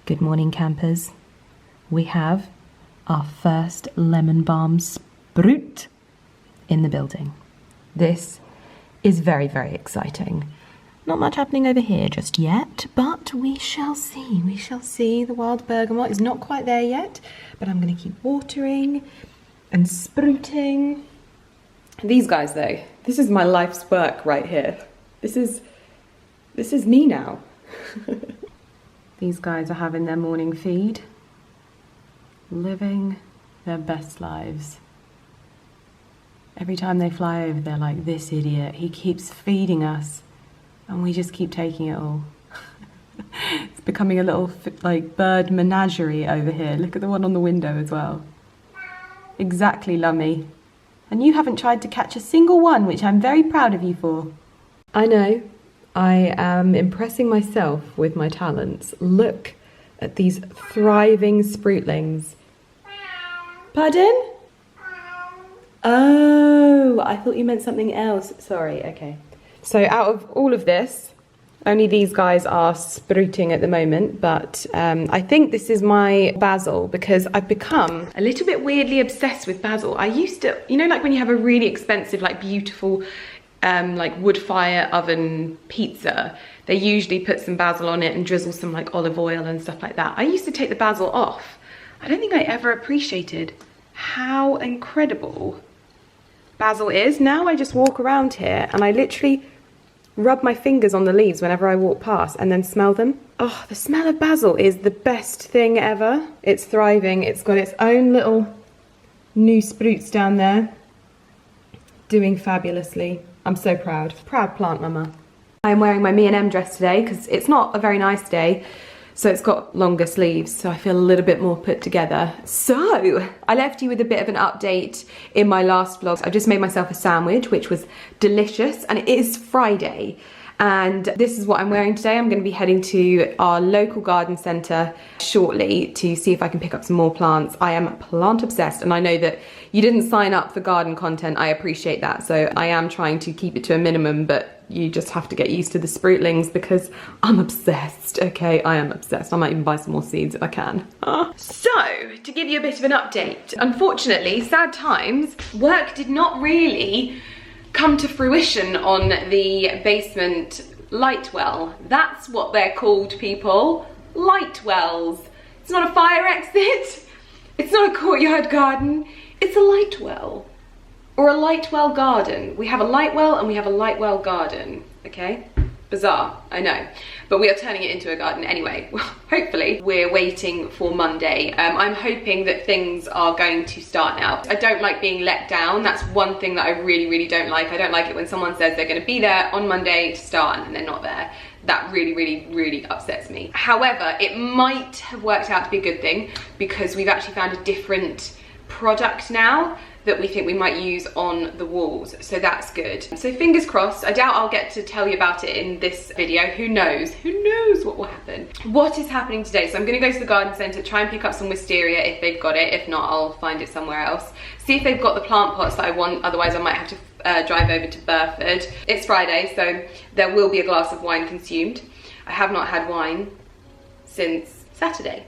Good morning, campers. We have our first lemon balm spruit in the building. This is very, very exciting. Not much happening over here just yet, but we shall see. We shall see. The wild bergamot is not quite there yet, but I'm going to keep watering and spruiting. These guys, though, this is my life's work right here. This is me now. These guys are having their morning feed, living their best lives. Every time they fly over, they're like, this idiot, he keeps feeding us, and we just keep taking it all. It's becoming a little like bird menagerie over here. Look at the one on the window as well. Exactly, Lummy. And you haven't tried to catch a single one, which I'm very proud of you for. I know. I am impressing myself with my talents. Look at these thriving sproutlings. Pardon? Oh, I thought you meant something else. Sorry, okay. So out of all of this, only these guys are sprouting at the moment, but I think this is my basil because I've become a little bit weirdly obsessed with basil. I used to, you know, like when you have a really expensive, like beautiful, like wood fire oven pizza, they usually put some basil on it and drizzle some like olive oil and stuff like that. I used to take the basil off. I don't think I ever appreciated how incredible basil is. Now I just walk around here and I literally rub my fingers on the leaves whenever I walk past and then smell them. Oh, the smell of basil is the best thing ever. It's thriving. It's got its own little new sprouts down there, doing fabulously. I'm so proud. Proud plant mama. I'm wearing my M&M dress today because it's not a very nice day. So it's got longer sleeves, so I feel a little bit more put together. So I left you with a bit of an update in my last vlog. I just made myself a sandwich, which was delicious, and it is Friday. And this is what I'm wearing today. I'm going to be heading to our local garden centre shortly to see if I can pick up some more plants. I am plant obsessed, and I know that you didn't sign up for garden content. I appreciate that. So I am trying to keep it to a minimum, but you just have to get used to the sproutlings because I'm obsessed, okay? I am obsessed. I might even buy some more seeds if I can. So, to give you a bit of an update, unfortunately, sad times, work did not really come to fruition on the basement light well. That's what they're called, people. Light wells. It's not a fire exit. It's not a courtyard garden. It's a light well. Or a light well garden. We have a light well and we have a light well garden, okay? Bizarre, I know. But we are turning it into a garden anyway. Well, hopefully. We're waiting for Monday. I'm hoping that things are going to start now. I don't like being let down. That's one thing that I really, really don't like. I don't like it when someone says they're gonna be there on Monday to start and they're not there. That really, really, really upsets me. However, it might have worked out to be a good thing because we've actually found a different product now that we think we might use on the walls, so that's good. So fingers crossed. I doubt I'll get to tell you about it in this video. Who knows? Who knows what will happen? What is happening today? So I'm gonna go to the garden centre, try and pick up some wisteria if they've got it. If not, I'll find it somewhere else. See if they've got the plant pots that I want, otherwise I might have to drive over to Burford. It's Friday, so there will be a glass of wine consumed. I have not had wine since Saturday.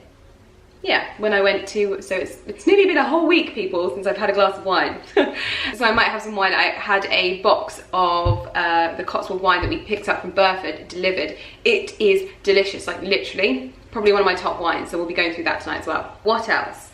Yeah, when I went to, so it's nearly been a whole week, people, since I've had a glass of wine. So I might have some wine. I had a box of the Cotswold wine that we picked up from Burford, delivered. It is delicious, like literally, probably one of my top wines, so we'll be going through that tonight as well. What else?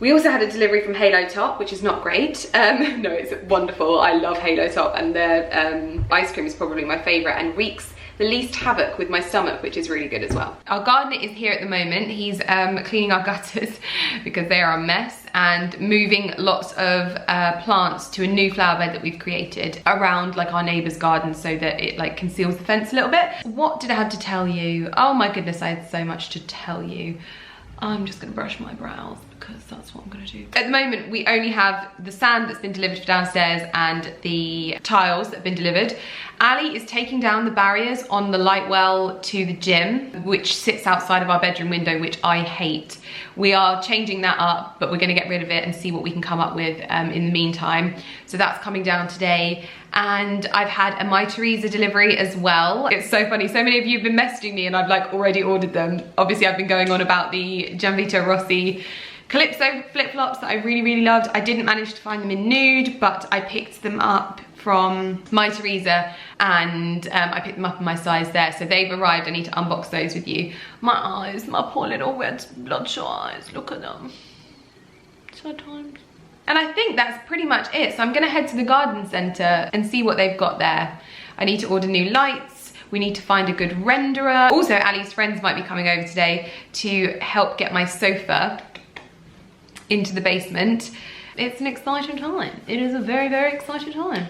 We also had a delivery from Halo Top, which is not great. No, it's wonderful. I love Halo Top, and their ice cream is probably my favourite and wreaks the least havoc with my stomach, which is really good as well. Our gardener is here at the moment. He's cleaning our gutters because they are a mess and moving lots of plants to a new flower bed that we've created around like our neighbour's garden so that it like conceals the fence a little bit. What did I have to tell you? Oh my goodness, I had so much to tell you. I'm just gonna brush my brows because that's what I'm gonna do. At the moment, we only have the sand that's been delivered for downstairs and the tiles that have been delivered. Ali is taking down the barriers on the light well to the gym, which sits outside of our bedroom window, which I hate. We are changing that up, but we're gonna get rid of it and see what we can come up with in the meantime. So that's coming down today. And I've had a My Teresa delivery as well. It's so funny, so many of you have been messaging me and I've like already ordered them. Obviously I've been going on about the Gianvito Rossi Calypso flip-flops that I really, really loved. I didn't manage to find them in nude, but I picked them up from My Teresa and I picked them up in my size there. So they've arrived. I need to unbox those with you. My eyes, my poor little red bloodshot eyes, look at them. Sad times. And I think that's pretty much it. So I'm gonna head to the garden centre and see what they've got there. I need to order new lights. We need to find a good renderer. Also, Ali's friends might be coming over today to help get my sofa into the basement. It's an exciting time. It is a very, very exciting time.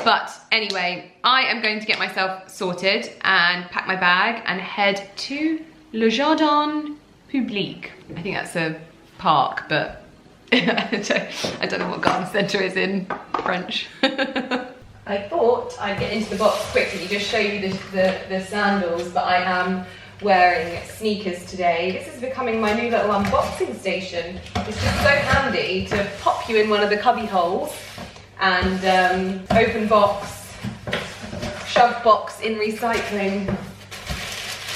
But anyway, I am going to get myself sorted and pack my bag and head to Le Jardin Public. I think that's a park, but I don't know what garden centre is in French. I thought I'd get into the box quickly, just show you the sandals, but I am wearing sneakers today. This is becoming my new little unboxing station. It's just so handy to pop you in one of the cubby holes and open box, shove box in recycling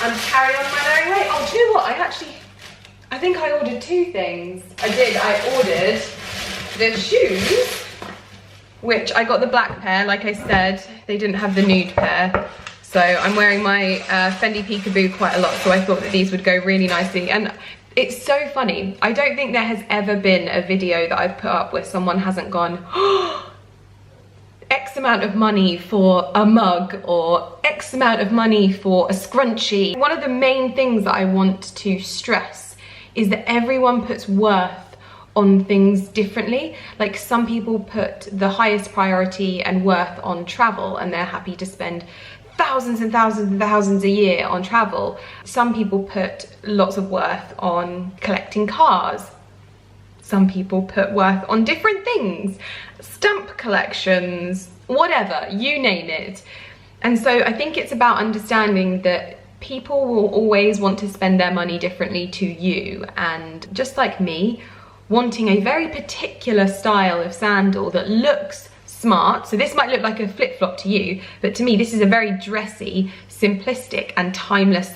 and carry on my merry way. Oh, do you know what? I think I ordered two things. I ordered the shoes, which I got the black pair, like I said. They didn't have the nude pair. So I'm wearing my Fendi Peekaboo quite a lot, so I thought that these would go really nicely. And it's so funny. I don't think there has ever been a video that I've put up where someone hasn't gone, oh, X amount of money for a mug or X amount of money for a scrunchie. One of the main things that I want to stress is that everyone puts worth on things differently. Like some people put the highest priority and worth on travel and they're happy to spend thousands and thousands and thousands a year on travel. Some people put lots of worth on collecting cars. Some people put worth on different things, stamp collections, whatever, you name it. And so I think it's about understanding that people will always want to spend their money differently to you. And just like me, wanting a very particular style of sandal that looks smart. So this might look like a flip-flop to you, but to me this is a very dressy, simplistic and timeless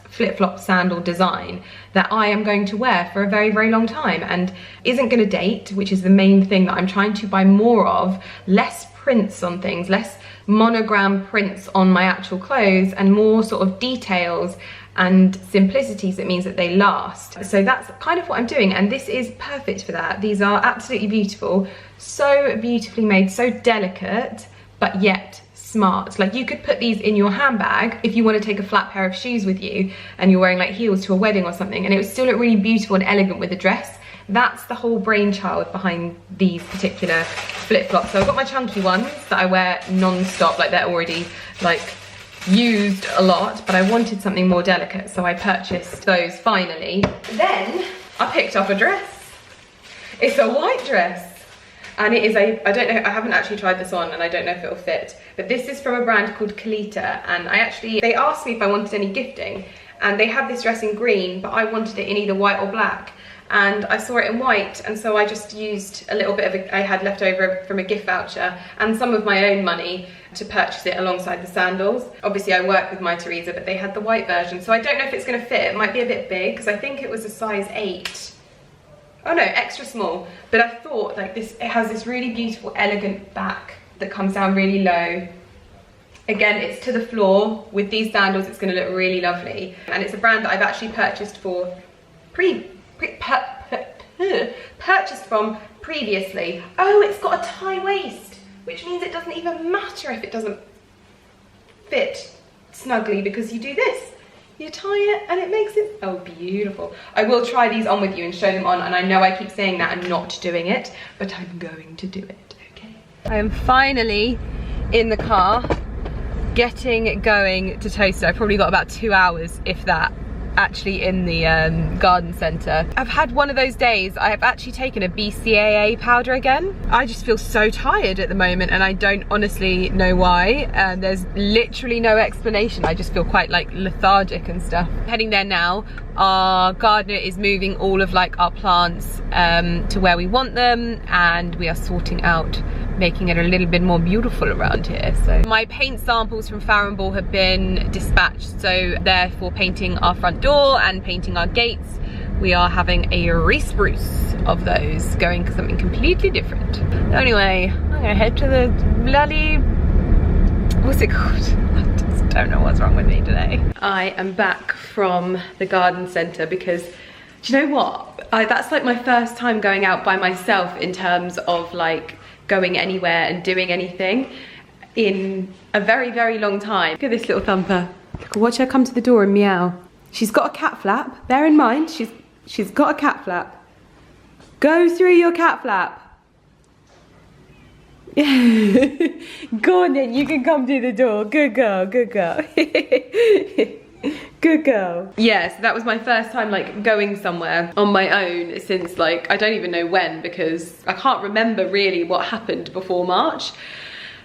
flip-flop sandal design that I am going to wear for a very, very long time and isn't going to date, which is the main thing that I'm trying to buy more of. Less prints on things, less monogram prints on my actual clothes and more sort of details and simplicities that means that they last. So that's kind of what I'm doing, and this is perfect for that. These are absolutely beautiful, so beautifully made, so delicate, but yet smart. Like you could put these in your handbag if you want to take a flat pair of shoes with you and you're wearing like heels to a wedding or something, and it would still look really beautiful and elegant with a dress. That's the whole brainchild behind these particular flip-flops. So I've got my chunky ones that I wear non-stop, like they're already like used a lot, but I wanted something more delicate, so I purchased those finally. Then I picked up a dress. It's a white dress, and it is I don't know, I haven't actually tried this on and I don't know if it'll fit, but this is from a brand called Colita, and they asked me if I wanted any gifting, and they have this dress in green, but I wanted it in either white or black, and I saw it in white, and so I just used a little bit of I had left over from a gift voucher and some of my own money to purchase it alongside the sandals. Obviously I work with My Teresa, but they had the white version, so I don't know if it's going to fit. It might be a bit big because I think it was a size 8. Oh no, extra small. But I thought like this, it has this really beautiful elegant back that comes down really low. Again, it's to the floor. With these sandals it's going to look really lovely, and it's a brand that I've actually purchased purchased from previously. Oh, it's got a tie waist, which means it doesn't even matter if it doesn't fit snugly, because you do this, you tie it and it makes it, oh, beautiful. I will try these on with you and show them on, and I know I keep saying that and not doing it, but I'm going to do it, okay? I am finally in the car, getting going to TOWCESTER. I've probably got about 2 hours, if that, actually in the garden centre. I've had one of those days. I have actually taken a Bcaa powder again. I just feel so tired at the moment and I don't honestly know why. There's literally no explanation. I just feel quite like lethargic and stuff. Heading there now. Our gardener is moving all of like our plants to where we want them, and we are sorting out making it a little bit more beautiful around here. So my paint samples from Farrow & Ball have been dispatched, so therefore painting our front door and painting our gates, we are having a re-spruce of those, going for something completely different. Anyway, I'm gonna head to the bloody, what's it called? I just don't know what's wrong with me today. I am back from the garden centre because, do you know what? That's like my first time going out by myself in terms of like going anywhere and doing anything in a very, very long time. Look at this little thumper. Look, watch her come to the door and meow. She's got a cat flap. Bear in mind, she's got a cat flap. Go through your cat flap. Go on then, you can come to the door. Good girl, good girl. Good girl. Yeah, so that was my first time like going somewhere on my own since like, I don't even know when, because I can't remember really what happened before March.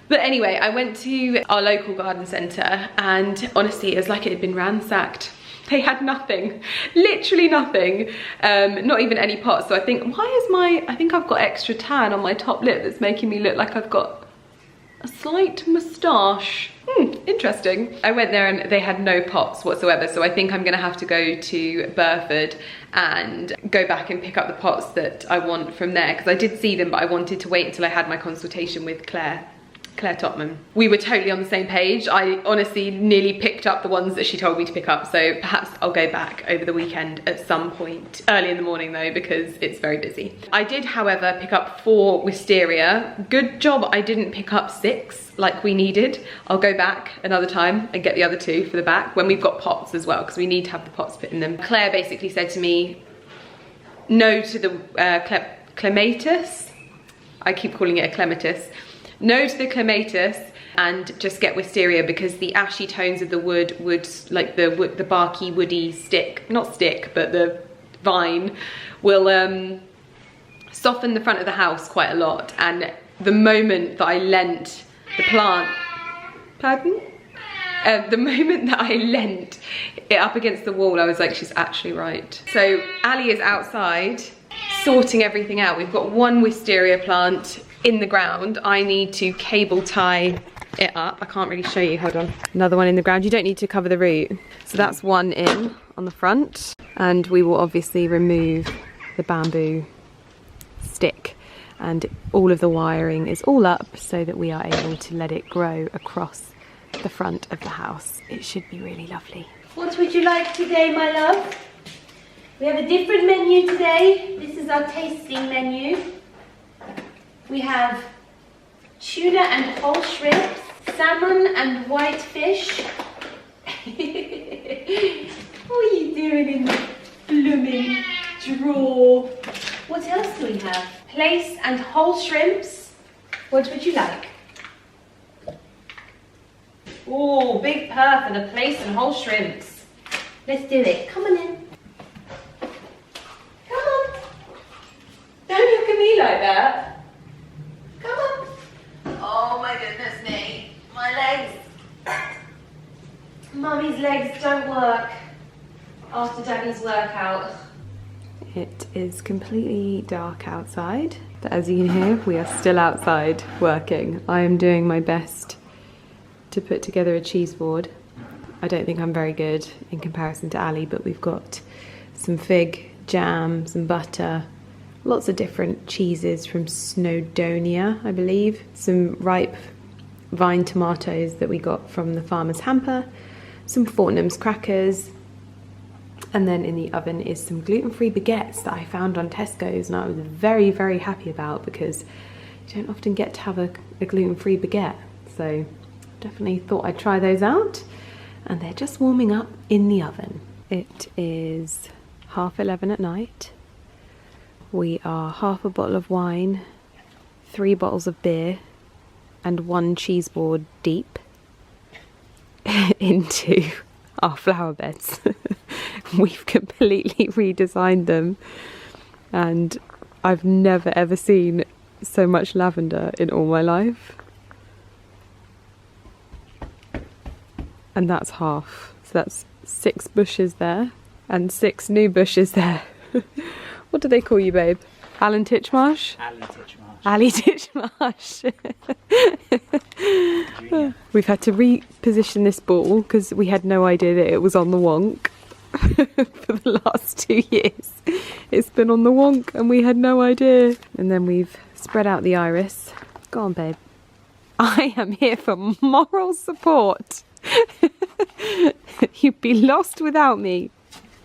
But anyway, I went to our local garden centre and honestly, it was like it had been ransacked. They had nothing, literally nothing, not even any pots. So I think, I think I've got extra tan on my top lip that's making me look like I've got a slight moustache. Interesting. I went there and they had no pots whatsoever, so I think I'm gonna have to go to Burford and go back and pick up the pots that I want from there, because I did see them, but I wanted to wait until I had my consultation with Claire Topman. We were totally on the same page. I honestly nearly picked up the ones that she told me to pick up, so perhaps I'll go back over the weekend at some point. Early in the morning though, because it's very busy. I did, however, pick up 4 wisteria. Good job I didn't pick up 6 like we needed. I'll go back another time and get the other 2 for the back when we've got pots as well, because we need to have the pots put in them. Claire basically said to me, no to the clematis. I keep calling it a clematis. No to the clematis and just get wisteria, because the ashy tones of the wood would, like the barky woody stick, not stick, but the vine will soften the front of the house quite a lot. And the moment that I lent the plant, the moment that I lent it up against the wall, I was like, she's actually right. So Ali is outside sorting everything out. We've got 1 wisteria plant in the ground. I need to cable tie it up. I can't really show you, hold on. Another one in the ground. You don't need to cover the root. So that's 1 in on the front, and we will obviously remove the bamboo stick, and all of the wiring is all up so that we are able to let it grow across the front of the house. It should be really lovely. What would you like today, my love? We have a different menu today. This is our tasting menu. We have tuna and whole shrimps, salmon and white fish. What are you doing in the blooming drawer? What else do we have? Plaice and whole shrimps. What would you like? Oh, big purr for the plaice and whole shrimps. Let's do it. Come on in. Come on. Don't look at me like that. Come on. Oh my goodness me. My legs. Mummy's legs don't work after Daddy's workout. It is completely dark outside, but as you can hear, we are still outside working. I am doing my best to put together a cheese board. I don't think I'm very good in comparison to Ali, but we've got some fig jam, some butter, lots of different cheeses from Snowdonia, I believe, some ripe vine tomatoes that we got from the farmer's hamper, some Fortnum's crackers, and then in the oven is some gluten-free baguettes that I found on Tesco's, and I was very, very happy about, because you don't often get to have a gluten-free baguette. So definitely thought I'd try those out, and they're just warming up in the oven. It is 11:30 at night. We are half a bottle of wine, 3 bottles of beer, and 1 cheese board deep into our flower beds. We've completely redesigned them, and I've never ever seen so much lavender in all my life. And that's half, so that's 6 bushes there and 6 new bushes there. What do they call you, babe? Alan Titchmarsh? Alan Titchmarsh. Ali Titchmarsh. We've had to reposition this ball because we had no idea that it was on the wonk. For the last 2 years it's been on the wonk and we had no idea. And then we've spread out the iris. Go on, babe. I am here for moral support. You'd be lost without me.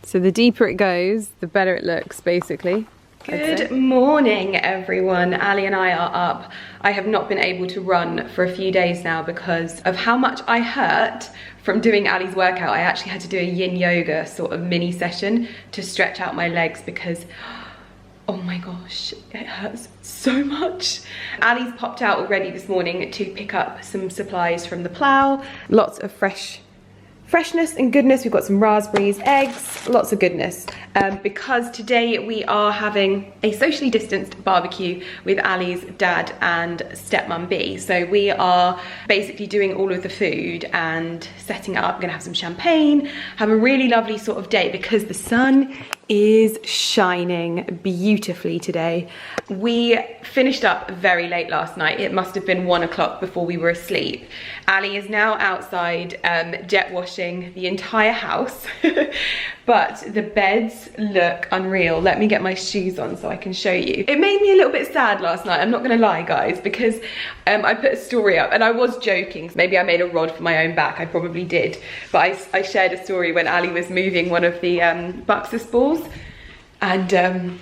So the deeper it goes, the better it looks, basically. Good morning, everyone. Ali and I are up. I have not been able to run for a few days now because of how much I hurt from doing Ali's workout. I actually had to do a yin yoga sort of mini session to stretch out my legs because, oh my gosh, it hurts so much. Ali's popped out already this morning to pick up some supplies from the plough. Lots of freshness and goodness. We've got some raspberries, eggs, lots of goodness. Because today we are having a socially distanced barbecue with Ali's dad and stepmum B. So we are basically doing all of the food and setting it up. We're gonna have some champagne, have a really lovely sort of day because the sun is shining beautifully today. We finished up very late last night. It must have been 1 o'clock before we were asleep. Ali is now outside jet washing the entire house. But the beds look unreal. Let me get my shoes on so I can show you. It made me a little bit sad last night, I'm not gonna lie, guys, because I put a story up and I was joking. Maybe I made a rod for my own back, I probably did. But I shared a story when Ali was moving one of the Bcaa balls, and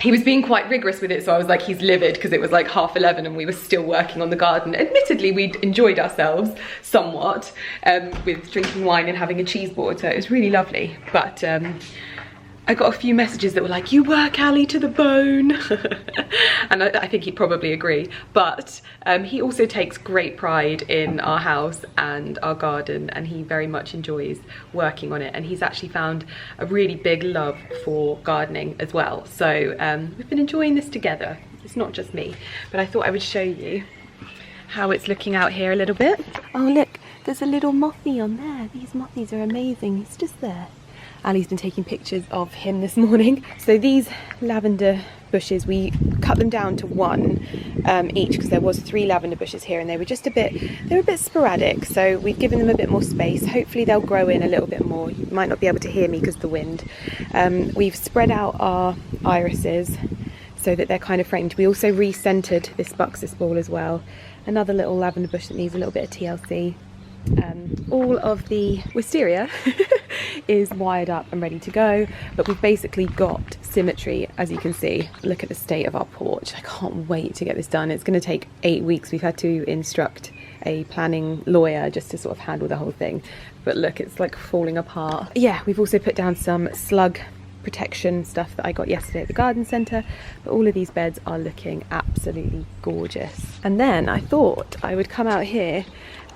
he was being quite rigorous with it, so I was like, he's livid, because it was like 11:30 and we were still working on the garden. Admittedly, we'd enjoyed ourselves somewhat with drinking wine and having a cheese board, so it was really lovely. But I got a few messages that were like, you work Ali to the bone. And I think he'd probably agree. But he also takes great pride in our house and our garden, and he very much enjoys working on it. And he's actually found a really big love for gardening as well. So we've been enjoying this together. It's not just me, but I thought I would show you how it's looking out here a little bit. Oh look, there's a little mothy on there. These mothies are amazing. He's just there. Ali's been taking pictures of him this morning. So these lavender bushes, we cut them down to 1 each because there was 3 lavender bushes here and they were just a bit sporadic. So we've given them a bit more space. Hopefully they'll grow in a little bit more. You might not be able to hear me because of the wind. We've spread out our irises so that they're kind of framed. We also re-centered this Bcaa ball as well. Another little lavender bush that needs a little bit of TLC. All of the wisteria is wired up and ready to go, but we've basically got symmetry, as you can see. Look at the state of our porch. I can't wait to get this done. It's going to take 8 weeks. We've had to instruct a planning lawyer just to sort of handle the whole thing, but look, it's like falling apart. Yeah, we've also put down some slug protection stuff that I got yesterday at the garden centre, but all of these beds are looking absolutely gorgeous. And then I thought I would come out here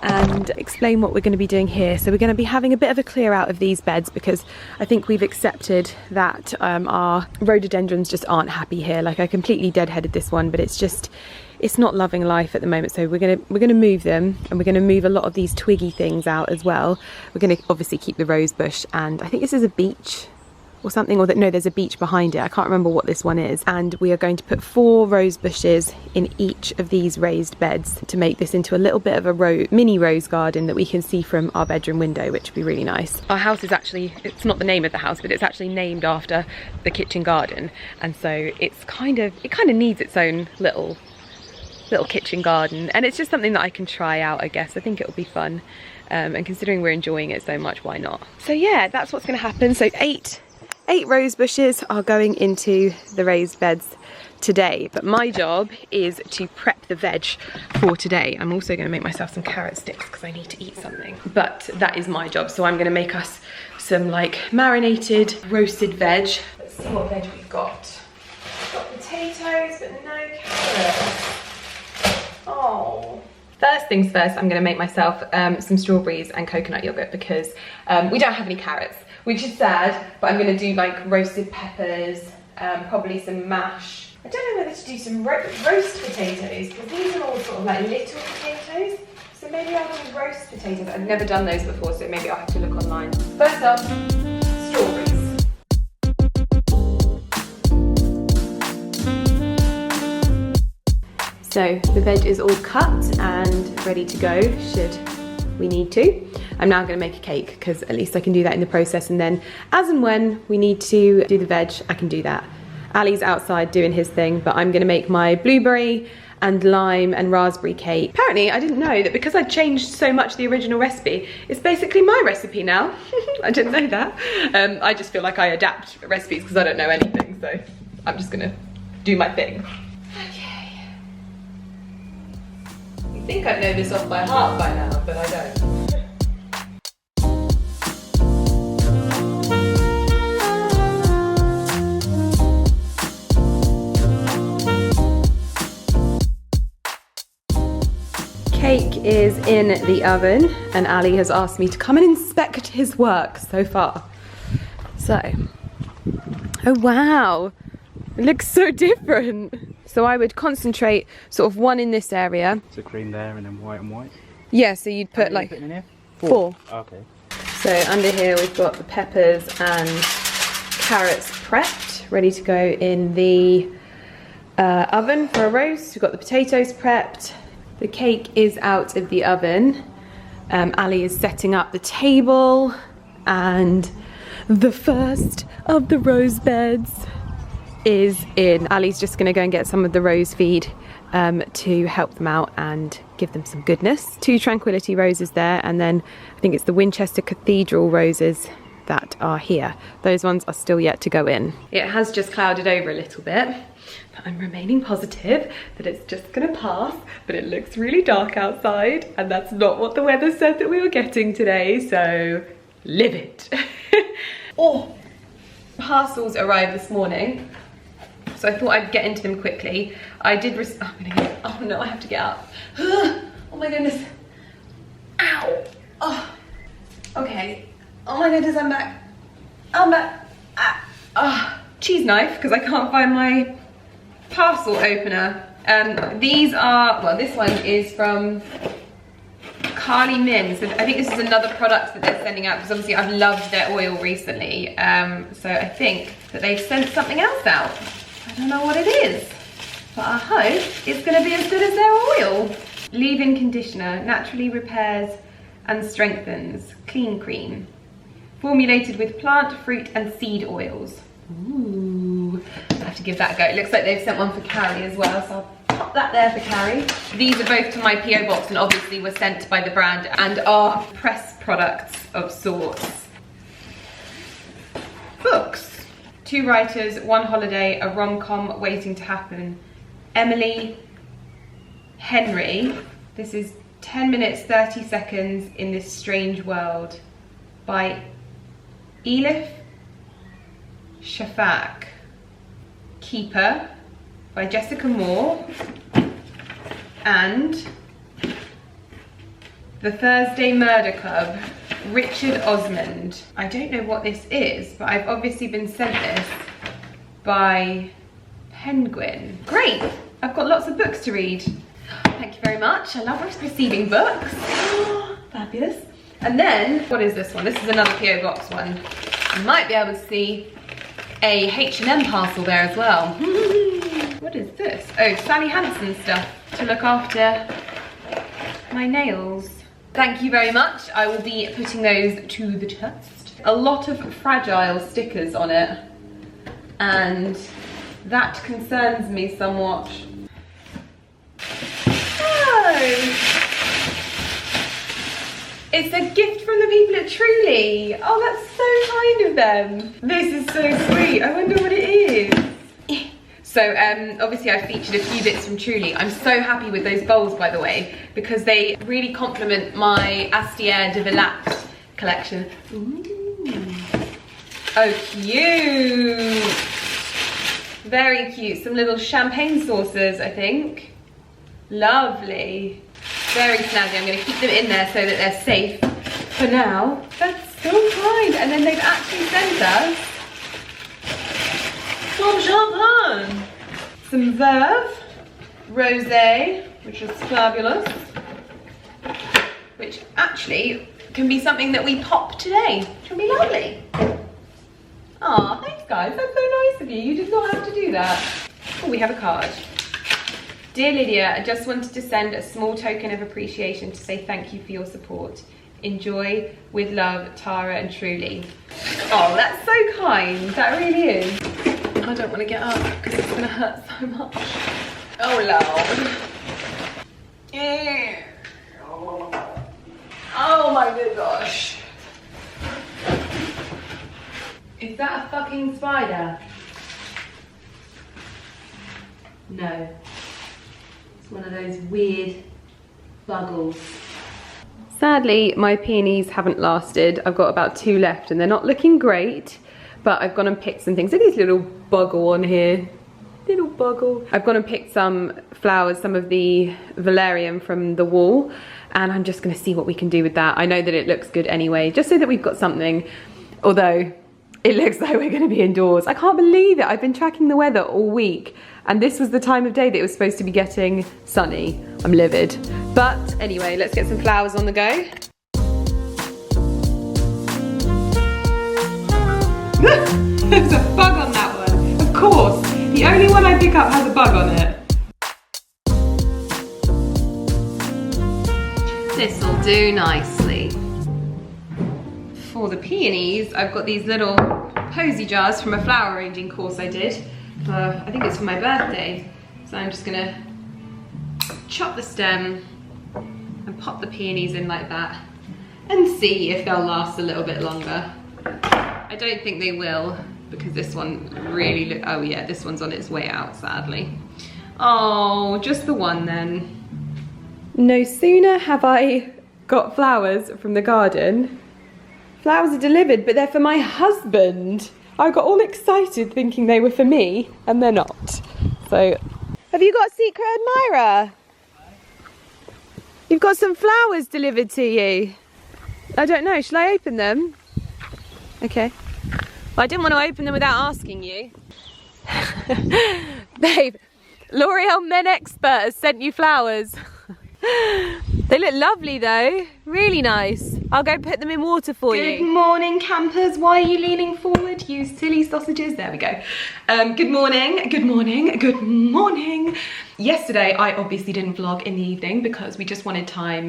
and explain what we're going to be doing here. So we're going to be having a bit of a clear out of these beds because I think we've accepted that our rhododendrons just aren't happy here. Like, I completely deadheaded this one, but it's not loving life at the moment. So we're gonna move them, and we're gonna move a lot of these twiggy things out as well. We're gonna obviously keep the rose bush, and I think this is a beech or something, or that, no, there's a beech behind it. I can't remember what this one is. And we are going to put 4 rose bushes in each of these raised beds to make this into a little bit of a mini rose garden that we can see from our bedroom window, which would be really nice. Our house is actually, it's not the name of the house, but it's actually named after the kitchen garden, and so it kind of needs its own little kitchen garden, and it's just something that I can try out, I guess. I think it'll be fun, and considering we're enjoying it so much, why not? So yeah, that's what's going to happen. So 8 rose bushes are going into the raised beds today, but my job is to prep the veg for today. I'm also going to make myself some carrot sticks because I need to eat something, but that is my job. So I'm going to make us some like marinated roasted veg. Let's see what veg we've got. We've got potatoes but no carrots. Oh. First things first, I'm going to make myself some strawberries and coconut yogurt because we don't have any carrots. which is sad, but I'm gonna do like roasted peppers, probably some mash. I don't know whether to do some roast potatoes, because these are all sort of like little potatoes. So maybe I'll do roast potatoes. I've never done those before, so maybe I'll have to look online. First up, strawberries. So the veg is all cut and ready to go, should we need to. I'm now going to make a cake, because at least I can do that in the process, and then as and when we need to do the veg, I can do that. Ali's outside doing his thing, but I'm going to make my blueberry and lime and raspberry cake. Apparently I didn't know that because I changed so much the original recipe, it's basically my recipe now. I didn't know that. I just feel like I adapt recipes because I don't know anything, so I'm just going to do my thing. I think I know this off by heart by now, but I don't. Cake is in the oven, and Ali has asked me to come and inspect his work so far. So, oh wow, it looks so different. So I would concentrate sort of one in this area. So cream there and then white and white? Yeah, so you'd put like in here? Four. Okay. So under here we've got the peppers and carrots prepped, ready to go in the oven for a roast. We've got the potatoes prepped. The cake is out of the oven. Ali is setting up the table, and the first of the rose beds is in. Ali's just going to go and get some of the rose feed to help them out and give them some goodness. 2 tranquility roses there, and then I think it's the Winchester Cathedral roses that are here. Those ones are still yet to go in. It has just clouded over a little bit, but I'm remaining positive that it's just going to pass, but it looks really dark outside, and that's not what the weather said that we were getting today, so live it. Oh, parcels arrived this morning. So I thought I'd get into them quickly. I did oh no, I have to get up. Oh my goodness. Ow. Oh. Okay. Oh my goodness, I'm back. I'm back. Cheese knife, because I can't find my parcel opener. These are, well, this one is from Carly Min. So I think this is another product that they're sending out, because obviously I've loved their oil recently. So I think that they've sent something else out. I don't know what it is, but I hope it's going to be as good as their oil. Leave-in conditioner, naturally repairs and strengthens. Clean cream. Formulated with plant, fruit and seed oils. Ooh, I have to give that a go. It looks like they've sent one for Carrie as well, so I'll pop that there for Carrie. These are both to my PO box and obviously were sent by the brand and are press products of sorts. Books. 2 writers, 1 holiday, a rom-com waiting to happen. Emily Henry. This is 10 minutes, 30 seconds in this strange world by Elif Shafak. Keeper by Jessica Moore. And The Thursday Murder Club, Richard Osmond. I don't know what this is, but I've obviously been sent this by Penguin. Great, I've got lots of books to read. Thank you very much. I love receiving books. Fabulous. And then, what is this one? This is another PO Box one. You might be able to see a H&M parcel there as well. What is this? Oh, Sally Hansen stuff to look after my nails. Thank you very much. I will be putting those to the test. A lot of fragile stickers on it, and that concerns me somewhat. Oh, it's a gift from the people at Truly. Oh, that's so kind of them. This is so sweet. I wonder what it is. So obviously I featured a few bits from Truly. I'm so happy with those bowls, by the way, because they really complement my Astier de Villac collection. Ooh. Oh, cute. Very cute. Some little champagne saucers, I think. Lovely. Very snazzy. I'm going to keep them in there so that they're safe for now. That's So kind. And then they've actually sent us some champagne. Some Verve Rosé, which is fabulous. Which actually can be something that we pop today. Which will be lovely. Aw, thanks guys. That's so nice of you. You did not have to do that. Oh, we have a card. Dear Lydia, I just wanted to send a small token of appreciation to say thank you for your support. Enjoy, with love, Tara and Truly. Oh, that's so kind. That really is. I don't want to get up because it's going to hurt so much. Oh, Lord. Yeah. Oh my good gosh. Is that a fucking spider? No. It's one of those weird buggles. Sadly, my peonies haven't lasted. I've got about 2 left and they're not looking great, but I've gone and picked some things. Look at this little buggle on here. Little buggle. I've gone and picked some flowers, some of the valerian from the wall, and I'm just gonna see what we can do with that. I know that it looks good anyway, just so that we've got something, although it looks like we're gonna be indoors. I can't believe it. I've been tracking the weather all week, and this was the time of day that it was supposed to be getting sunny. I'm livid. But anyway, let's get some flowers on the go. There's a bug on that one. Of course, the only one I pick up has a bug on it. This'll do nicely. For the peonies, I've got these little posy jars from a flower arranging course I did. I think it's for my birthday. So I'm just gonna chop the stem and pop the peonies in like that and see if they'll last a little bit longer. I don't think they will because this one really, oh yeah, this one's on its way out, sadly. Oh, just the one then. No sooner have I got flowers from the garden, flowers are delivered, but they're for my husband. I got all excited thinking they were for me, and they're not. So, have you got a secret admirer? You've got some flowers delivered to you. I don't know, shall I open them? Okay. Well, I didn't want to open them without asking you. Babe, L'Oreal Men Expert has sent you flowers. They look lovely though, really nice. I'll go put them in water for you. Good morning campers, why are you leaning forward, you silly sausages? There we go. Good morning, good morning, good morning. Yesterday I obviously didn't vlog in the evening because we just wanted time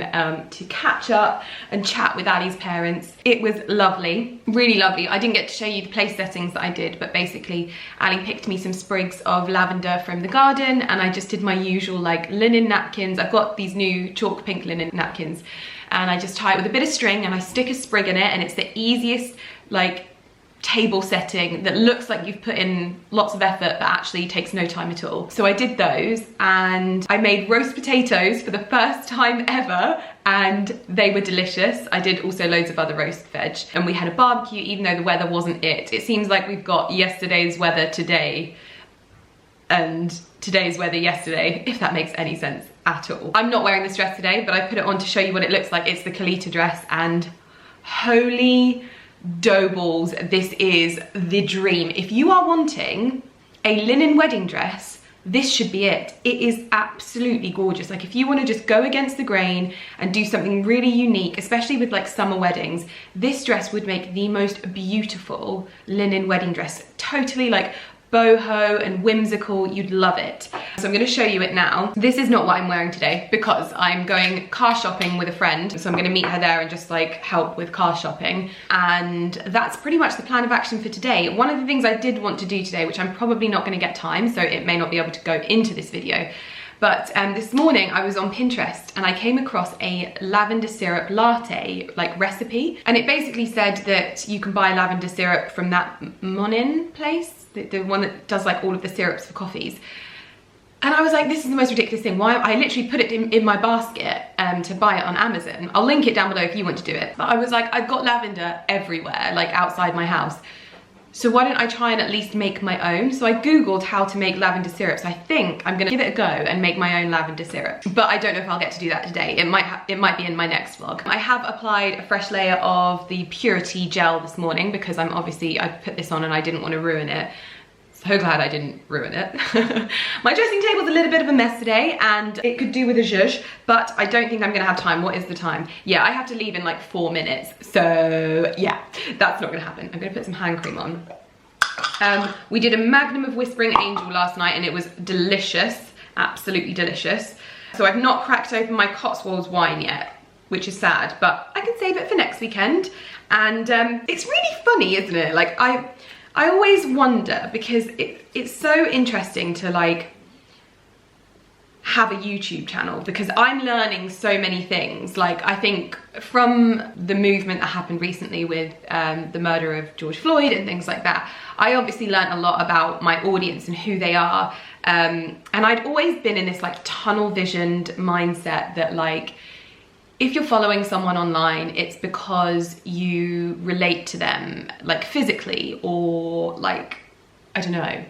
to catch up and chat with Ali's parents. It was lovely, really lovely. I didn't get to show you the place settings that I did, but basically Ali picked me some sprigs of lavender from the garden and I just did my usual like linen napkins. I've got these new chalk pink linen napkins and I just tie it with a bit of string and I stick a sprig in it, and it's the easiest like table setting that looks like you've put in lots of effort but actually takes no time at all. So I did those and I made roast potatoes for the first time ever and they were delicious. I did also loads of other roast veg and we had a barbecue even though the weather wasn't it. It seems like we've got yesterday's weather today and today's weather yesterday, if that makes any sense at all. I'm not wearing this dress today, but I put it on to show you what it looks like. It's the Colita dress and holy dough balls, this is the dream. If you are wanting a linen wedding dress, this should be it. It is absolutely gorgeous. Like if you want to just go against the grain and do something really unique, especially with like summer weddings, this dress would make the most beautiful linen wedding dress. Totally like boho and whimsical, you'd love it. So I'm going to show you it now. This is not what I'm wearing today because I'm going car shopping with a friend, so I'm going to meet her there and just like help with car shopping, and that's pretty much the plan of action for today. One of the things I did want to do today, which I'm probably not going to get time, so it may not be able to go into this video, but this morning I was on Pinterest and I came across a lavender syrup latte like recipe, and it basically said that you can buy lavender syrup from that Monin place, the one that does like all of the syrups for coffees. And I was like, this is the most ridiculous thing. Why? I literally put it in my basket to buy it on Amazon. I'll link it down below if you want to do it. But I was like, I've got lavender everywhere, like outside my house. So why don't I try and at least make my own? So I Googled how to make lavender syrups. I think I'm gonna give it a go and make my own lavender syrup. But I don't know if I'll get to do that today. It might be in my next vlog. I have applied a fresh layer of the Purity gel this morning because I put this on and I didn't want to ruin it. So glad I didn't ruin it. My dressing table's a little bit of a mess today and it could do with a zhuzh, but I don't think I'm gonna have time. What is the time? Yeah, I have to leave in like 4 minutes. So yeah, that's not gonna happen. I'm gonna put some hand cream on. We did a magnum of Whispering Angel last night and it was delicious, absolutely delicious. So I've not cracked open my Cotswolds wine yet, which is sad, but I can save it for next weekend. And it's really funny, isn't it? Like I always wonder, because it's so interesting to like have a YouTube channel, because I'm learning so many things. Like I think from the movement that happened recently with the murder of George Floyd and things like that, I obviously learned a lot about my audience and who they are. And I'd always been in this like tunnel visioned mindset that like, if you're following someone online, it's because you relate to them like physically, or like, I don't know,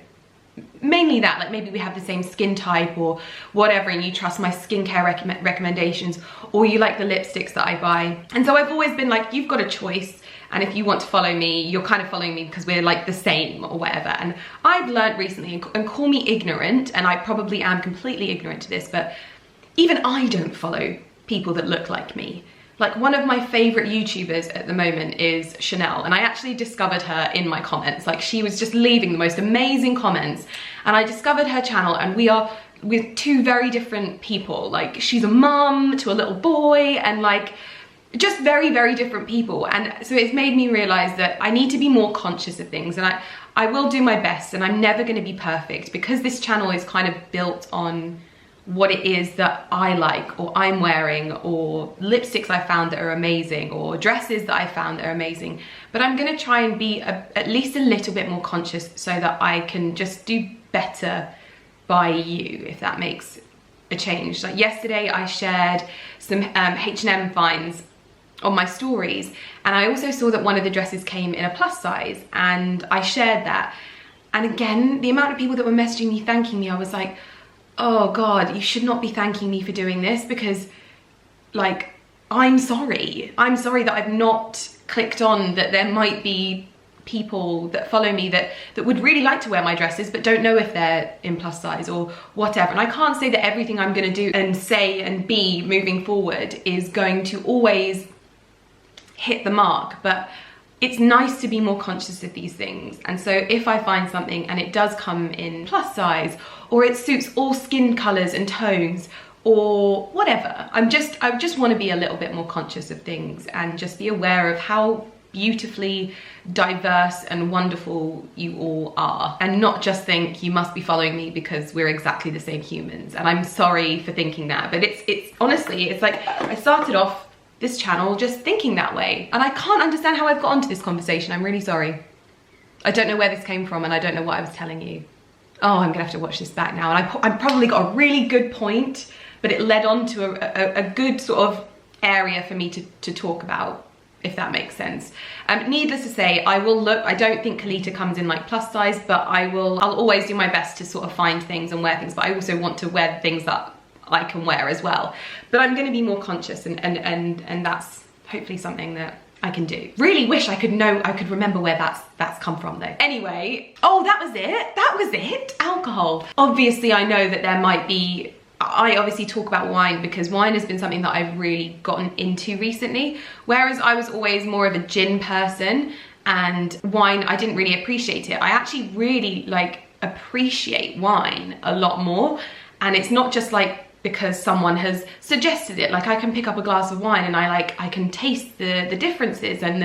mainly that, like maybe we have the same skin type or whatever, and you trust my skincare recommendations, or you like the lipsticks that I buy. And so I've always been like, you've got a choice, and if you want to follow me, you're kind of following me because we're like the same or whatever. And I've learned recently, and call me ignorant, and I probably am completely ignorant to this, but even I don't follow people that look like me. Like one of my favorite YouTubers at the moment is Chanel, and I actually discovered her in my comments. Like she was just leaving the most amazing comments, and I discovered her channel, and we're two very different people. Like she's a mum to a little boy, and like just very, very different people. And so it's made me realize that I need to be more conscious of things, and I will do my best, and I'm never going to be perfect, because this channel is kind of built on what it is that I like, or I'm wearing, or lipsticks I found that are amazing, or dresses that I found that are amazing. But I'm gonna try and be at least a little bit more conscious so that I can just do better by you, if that makes a change. Like yesterday I shared some H&M finds on my stories, and I also saw that one of the dresses came in a plus size, and I shared that. And again, the amount of people that were messaging me thanking me, I was like, oh God, you should not be thanking me for doing this, because like, I'm sorry. I'm sorry that I've not clicked on that there might be people that follow me that would really like to wear my dresses but don't know if they're in plus size or whatever. And I can't say that everything I'm gonna do and say and be moving forward is going to always hit the mark, but it's nice to be more conscious of these things. And so if I find something and it does come in plus size, or it suits all skin colors and tones, or whatever, I just want to be a little bit more conscious of things, and just be aware of how beautifully diverse and wonderful you all are, and not just think you must be following me because we're exactly the same humans. And I'm sorry for thinking that, but it's honestly, it's like I started off this channel just thinking that way, and I can't understand how I've got onto this conversation. I'm really sorry. I don't know where this came from, and I don't know what I was telling you. Oh, I'm gonna have to watch this back now, and I probably got a really good point, but it led on to a good sort of area for me to talk about, if that makes sense. Needless to say, I will look. I don't think Colita comes in like plus size, but I'll always do my best to sort of find things and wear things, but I also want to wear things that I can wear as well. But I'm going to be more conscious, and that's hopefully something that I can do. Really wish I could remember where that's come from though. Anyway, oh, that was it, alcohol. Obviously I know that there might be, I obviously talk about wine because wine has been something that I've really gotten into recently, whereas I was always more of a gin person, and wine, I didn't really appreciate it. I actually really like appreciate wine a lot more, and it's not just like because someone has suggested it. Like I can pick up a glass of wine and I can taste the differences and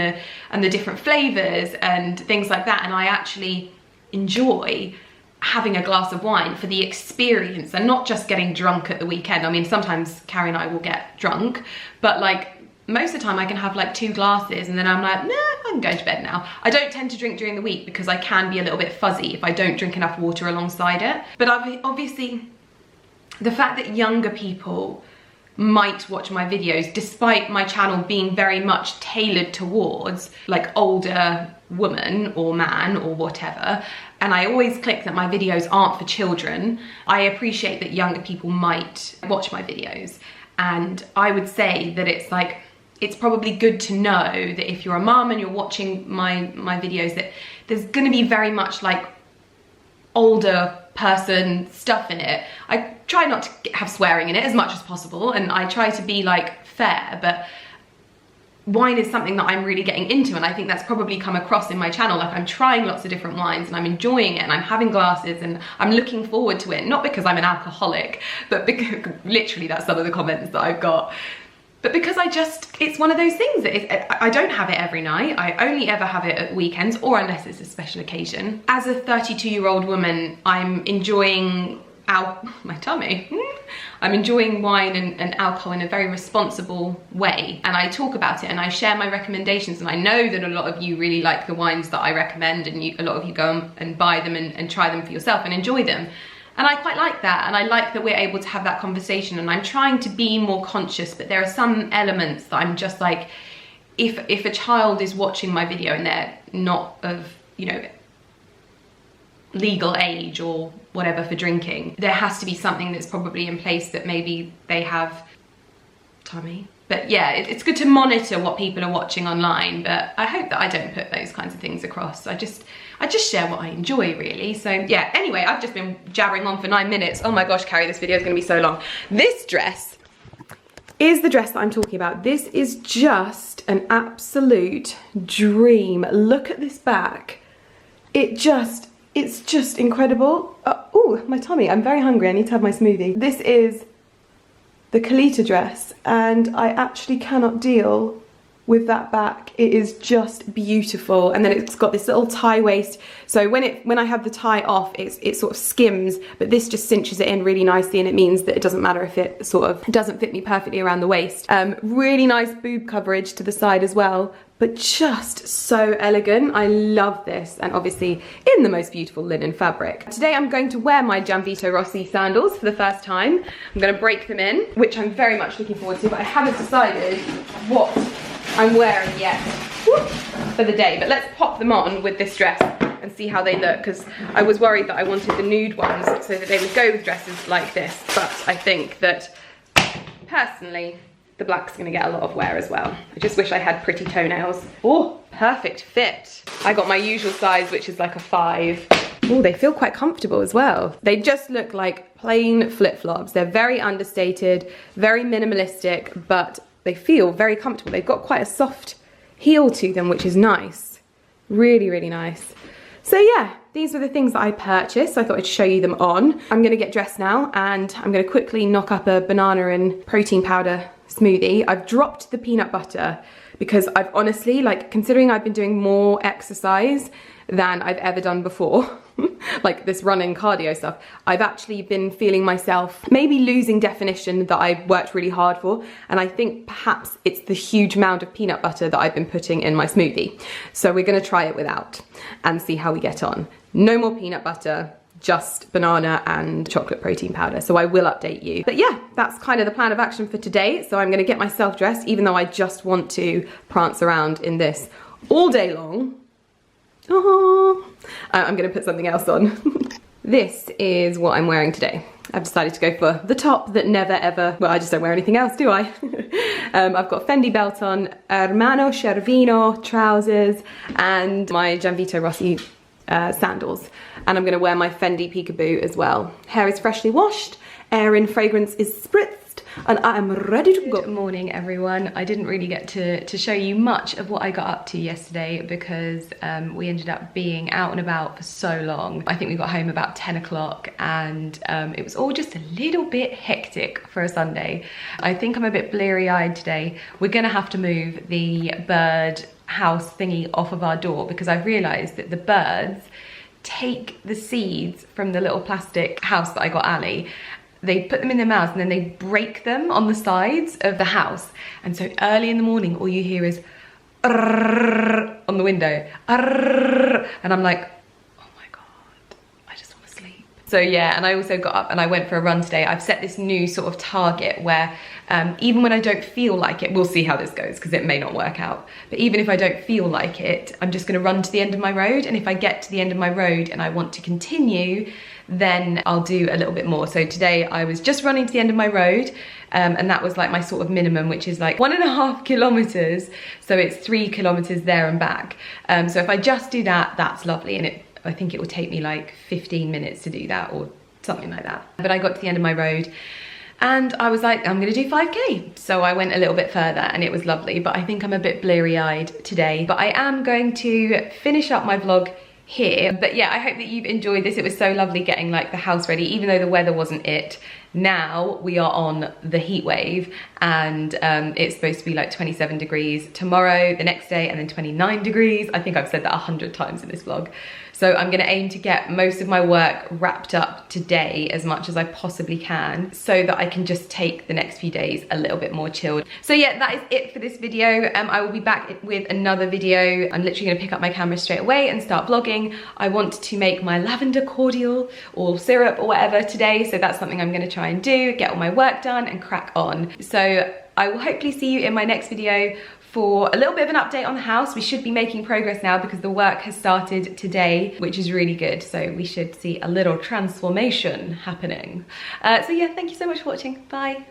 the different flavors and things like that, and I actually enjoy having a glass of wine for the experience and not just getting drunk at the weekend. I mean, sometimes Carrie and I will get drunk, but like most of the time I can have like 2 glasses and then I'm like, nah, I'm going to bed now. I don't tend to drink during the week because I can be a little bit fuzzy if I don't drink enough water alongside it. But obviously the fact that younger people might watch my videos, despite my channel being very much tailored towards like older woman or man or whatever, and I always click that my videos aren't for children. I appreciate that younger people might watch my videos, and I would say that it's probably good to know that if you're a mum and you're watching my videos, that there's going to be very much like older person stuff in it. I try not to have swearing in it as much as possible, and I try to be like fair, but wine is something that I'm really getting into, and I think that's probably come across in my channel. Like, I'm trying lots of different wines and I'm enjoying it, and I'm having glasses and I'm looking forward to it, not because I'm an alcoholic, but because literally that's some of the comments that I've got. But because it's one of those things that I don't have it every night. I only ever have it at weekends, or unless it's a special occasion. As a 32-year-old woman, I'm enjoying my tummy. I'm enjoying wine and alcohol in a very responsible way, and I talk about it and I share my recommendations, and I know that a lot of you really like the wines that I recommend, and a lot of you go and buy them and try them for yourself and enjoy them. And I quite like that, and I like that we're able to have that conversation, and I'm trying to be more conscious, but there are some elements that I'm just like, if a child is watching my video and they're not of, you know, legal age or whatever for drinking, there has to be something that's probably in place that maybe they have tummy. But yeah, it's good to monitor what people are watching online, but I hope that I don't put those kinds of things across. I just share what I enjoy, really. So yeah, anyway, I've just been jabbering on for 9 minutes. Oh my gosh, Carrie, this video is gonna be so long. This dress is the dress that I'm talking about. This is just an absolute dream. Look at this back. It's just incredible. Oh, my tummy, I'm very hungry. I need to have my smoothie. This is the Colita dress, and I actually cannot deal with that back. It is just beautiful, and then it's got this little tie waist, so when I have the tie off, it sort of skims, but this just cinches it in really nicely, and it means that it doesn't matter if it sort of doesn't fit me perfectly around the waist. Really nice boob coverage to the side as well, but just so elegant. I love this, and obviously in the most beautiful linen fabric. Today I'm going to wear my Gianvito Rossi sandals for the first time. I'm going to break them in, which I'm very much looking forward to, but I haven't decided what I'm wearing yet for the day. But let's pop them on with this dress and see how they look, because I was worried that I wanted the nude ones so that they would go with dresses like this, but I think that personally the black's gonna get a lot of wear as well. I just wish I had pretty toenails. Oh, perfect fit. I got my usual size, which is like a 5. Oh, they feel quite comfortable as well. They just look like plain flip-flops. They're very understated, very minimalistic, but they feel very comfortable. They've got quite a soft heel to them, which is nice. Really, really nice. So yeah, these were the things that I purchased. So I thought I'd show you them on. I'm gonna get dressed now, and I'm gonna quickly knock up a banana and protein powder smoothie. I've dropped the peanut butter because I've honestly, like, considering I've been doing more exercise than I've ever done before, like this running cardio stuff, I've actually been feeling myself maybe losing definition that I worked really hard for, and I think perhaps it's the huge amount of peanut butter that I've been putting in my smoothie. So we're gonna try it without and see how we get on. No more peanut butter, just banana and chocolate protein powder, so I will update you. But yeah, that's kind of the plan of action for today. So I'm gonna get myself dressed, even though I just want to prance around in this all day long. Oh, I'm gonna put something else on. This is what I'm wearing today. I've decided to go for the top that never ever, well, I just don't wear anything else, do I? I've got Fendi belt on, Hermano Cervino trousers, and my Gianvito Rossi sandals. And I'm gonna wear my Fendi Peekaboo as well. Hair is freshly washed, air in fragrance is spritzed, and I am ready to go. Good morning, everyone. I didn't really get to show you much of what I got up to yesterday because we ended up being out and about for so long. I think we got home about 10 o'clock, and it was all just a little bit hectic for a Sunday. I think I'm a bit bleary-eyed today. We're gonna have to move the bird house thingy off of our door because I've realized that the birds take the seeds from the little plastic house that I got Ali. They put them in their mouths and then they break them on the sides of the house. And so early in the morning, all you hear is on the window. And I'm like, oh my God, I just want to sleep. So yeah, and I also got up and I went for a run today. I've set this new sort of target where even when I don't feel like it, we'll see how this goes because it may not work out, but even if I don't feel like it, I'm just gonna run to the end of my road, and if I get to the end of my road and I want to continue, then I'll do a little bit more. So today I was just running to the end of my road, and that was like my sort of minimum, which is like 1.5 kilometers. So it's 3 kilometers there and back. So if I just do that, that's lovely. And I think it will take me like 15 minutes to do that or something like that. But I got to the end of my road and I was like, I'm gonna do 5K. So I went a little bit further and it was lovely, but I think I'm a bit bleary-eyed today. But I am going to finish up my vlog here. But yeah, I hope that you've enjoyed this. It was so lovely getting like the house ready, even though the weather wasn't it. Now we are on the heat wave, and it's supposed to be like 27 degrees tomorrow, the next day, and then 29 degrees. I think I've said that 100 times in this vlog. So I'm gonna aim to get most of my work wrapped up today as much as I possibly can, so that I can just take the next few days a little bit more chilled. So yeah, that is it for this video. I will be back with another video. I'm literally gonna pick up my camera straight away and start vlogging. I want to make my lavender cordial or syrup or whatever today, so that's something I'm gonna try and do, get all my work done and crack on. So I will hopefully see you in my next video for a little bit of an update on the house. We should be making progress now because the work has started today, which is really good. So we should see a little transformation happening. So yeah, thank you so much for watching. Bye.